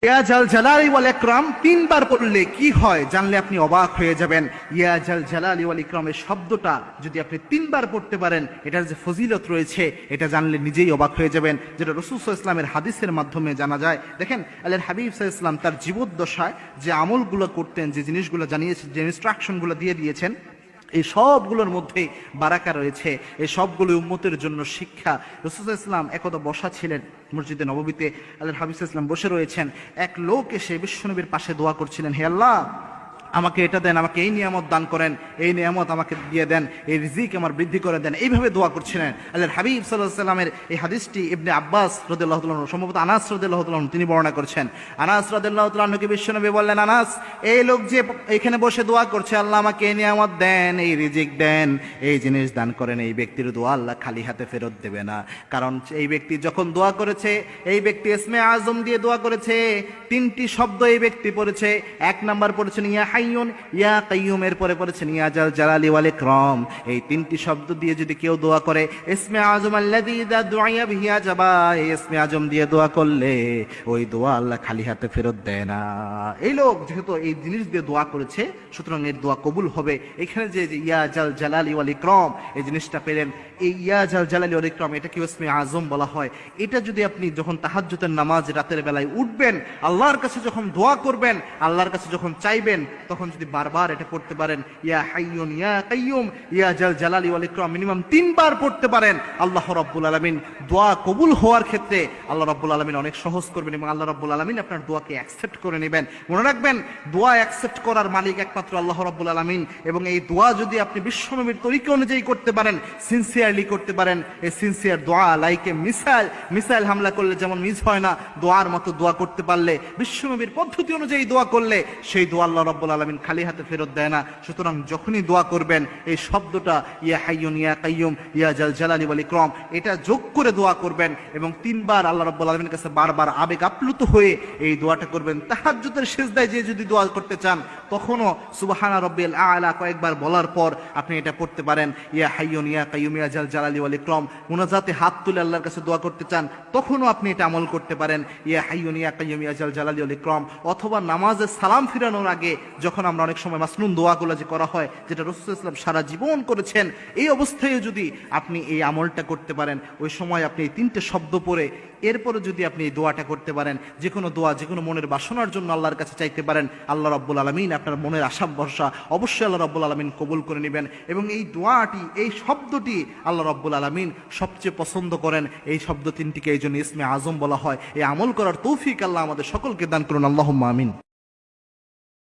ইয়া জাল জালালি ওয়াল ইকরাম তিনবার পড়লে কি হয় জানলে আপনি অবাক হয়ে যাবেন। ইয়া জাল জালালি ওয়াল ইকরামের শব্দটা যদি আপনি তিনবার পড়তে পারেন, এটার যে ফজিলত রয়েছে এটা জানলে নিজেই অবাক হয়ে যাবেন, যেটা রাসূল সাল্লাল্লাহু আলাইহি ওয়াসাল্লামের হাদিসের মাধ্যমে জানা যায়। দেখেন, আল্লাহর হাবিব সাল্লাল্লাহু আলাইহি ওয়াসাল্লাম তার জীবদ্দশায় যে আমলগুলো করতেন, যে জিনিসগুলো জানিয়েছেন, যে ইনস্ট্রাকশনগুলো দিয়ে দিয়েছেন, এই সবগুলোর মধ্যে বারাকা রয়েছে। এই সবগুলো উম্মতের জন্য শিক্ষা। রাসূল সাল্লাল্লাহু আলাইহি ওয়াসাল্লাম একদা বসা ছিলেন মসজিদে নববীতে, আল্লাহর হাবিব সাল্লাল্লাহু আলাইহি ওয়াসাল্লাম বসে রয়েছেন। এক লোক এসে বিশ্বনবীর পাশে দোয়া করছিলেন, হে আল্লাহ, আমাকে এটা দেন, আমাকে এই নিয়ামত দান করেন, এই নিয়ামত আমাকে দিয়ে দেন, এই রিজিক আমার বৃদ্ধি করে দেন, এইভাবে দোয়া করছিলেন। আল্লাহর হাবিব সাল্লাল্লাহু আলাইহি ওয়াসাল্লামের এই হাদিসটি ইবনে আব্বাস রাদিয়াল্লাহু তাআলা আনহু, সম্ভবত আনাস রাদিয়াল্লাহু তাআলা আনহু তিনি বর্ণনা করছেন। আনাস রাদিয়াল্লাহু তাআলা আনহুকে বিশ্বনবী বললেন, আনাস, এই লোক যে এখানে বসে দোয়া করছে, আল্লাহ আমাকে এই নিয়ামত দেন, এই রিজিক দেন, এই জিনিস দান করেন, এই ব্যক্তির দোয়া আল্লাহ খালি হাতে ফেরত দেবে না। কারণ এই ব্যক্তি যখন দোয়া করেছে, এই ব্যক্তি ইসমে আজম দিয়ে দোয়া করেছে, তিনটি শব্দ এই ব্যক্তি পড়েছে। এক নাম্বার পড়েছেন ইয়া হাইয়ুন ইয়া কাইয়ুম, এর পরে পড়েছেন ইয়া জাল জালালি ওয়াল ইকরাম। এই তিনটি শব্দ দিয়ে যদি কেউ দোয়া করে, ইসমে আজম আল্লাযী ইযা দুআয়া বিহি আজাবা, এই ইসমে আজম দিয়ে দোয়া করলে ওই দোয়া আল্লাহ খালি হাতে ফেরত দেয় না। এই লোক যেহেতু এই জিনিস দিয়ে দোয়া করেছে, সুতরাং এর দোয়া কবুল হবে। এখানে যে ইয়া জাল জালালি ওয়াল ইকরাম এই জিনিসটা পেলেন, এই ইয়া জাল জালালি ওয়াল ইকরাম এটা কি ইসমে আজম বলা হয়। এটা যদি আপনি যখন তাহাজ্জুদের নামাজ রাতের বেলায় উঠবেন, আল্লাহর কাছে যখন দোয়া করবেন, আল্লাহর কাছে যখন চাইবেন, তখন যদি বারবার এটা পড়তে পারেন, ইয়া হাইয়ুন ইয়া কাইয়ুম ইয়া জাল জালালি ওয়াল ইকরাম মিনিমাম 3 বার পড়তে পারেন, আল্লাহ রাব্বুল আলামিন দোয়া কবুল হওয়ার ক্ষেত্রে আল্লাহ রাব্বুল আলামিন অনেক সহজ করবেন এবং আল্লাহ রাব্বুল আলামিন আপনার দোয়াকে অ্যাকসেপ্ট করে নেবেন। মনে রাখবেন, দোয়া অ্যাকসেপ্ট করার মালিক একমাত্র আল্লাহ রাব্বুল আলামিন। এবং এই দোয়া যদি আপনি বিশ্বনবীর তরিকা অনুযায়ী করতে পারেন, সিনসিয়ারলি করতে পারেন, এই সিনসিয়ার দোয়া লাইকে মিসাইল হামলা করলে যেমন মিস হয় না, দোয়ার মতো দোয়া করতে পারলে, বিশ্বনবীর পদ্ধতি অনুযায়ী দোয়া করলে সেই দোয়া আল্লাহ রাব্বুল আলামিন খালি হাতে ফেরত দেয় না। সুতরাং যখনই দোয়া করবেন, এই শব্দটা ইয়া হাইয়ুন ইয়া কাইয়ুম ইয়া জাল জালালি ওয়াল ইকরাম এটা যোগ করে দোয়া করবেন এবং 3 বার আল্লাহ রাব্বুল আলামিনের কাছে বারবার আবেগ আপ্লুত হয়ে এই দোয়াটা করবেন। তাহাজ্জুদের সিজদায় যে যদি দোয়া করতে চান, তখনও সুবহানা রাব্বিল আ'লা কয়েকবার বলার পর আপনি এটা পড়তে পারেন, ইয়া হাইয়ুন ইয়া কাইয়ুম ইয়া জাল জালালি ওয়াল ইকরাম। মুনাজাতে হাত তুলে আল্লাহর কাছে দোয়া করতে চান, তখনও আপনি এটা আমল করতে পারেন, ইয়া হাইয়ুন ইয়া কাইয়ুম ইয়া জাল জালালি ওয়াল ইকরাম। অথবা নামাজে সালাম ফিরানোর আগে যখন আমরা অনেক সময় মাসনুন দোয়াগুলো যে করা হয়, যেটা রাসূল সাল্লাল্লাহু আলাইহি ওয়াসাল্লাম সারা জীবন করেছেন, এই অবস্থায় যদি আপনি এই আমলটা করতে পারেন, ওই সময় আপনি এই 3টে শব্দ পড়ে এরপরে যদি আপনি এই দোয়াটা করতে পারেন, যে কোনো দোয়া, যে কোনো মনের বাসনার জন্য আল্লাহর কাছে চাইতে পারেন, আল্লাহ রাব্বুল আলামিন আপনার মনের আশা ভরসা অবশ্যই আল্লাহ রাব্বুল আলামিন কবুল করে নেবেন। এবং এই দোয়াটি, এই শব্দটি আল্লাহ রাব্বুল আলামিন সবচেয়ে পছন্দ করেন। এই শব্দ 3টিকে এই জন্য ইসমে আজম বলা হয়। এই আমল করার তৌফিক আল্লাহ আমাদের সকলকে দান করুন, আল্লাহুম্মা আমিন।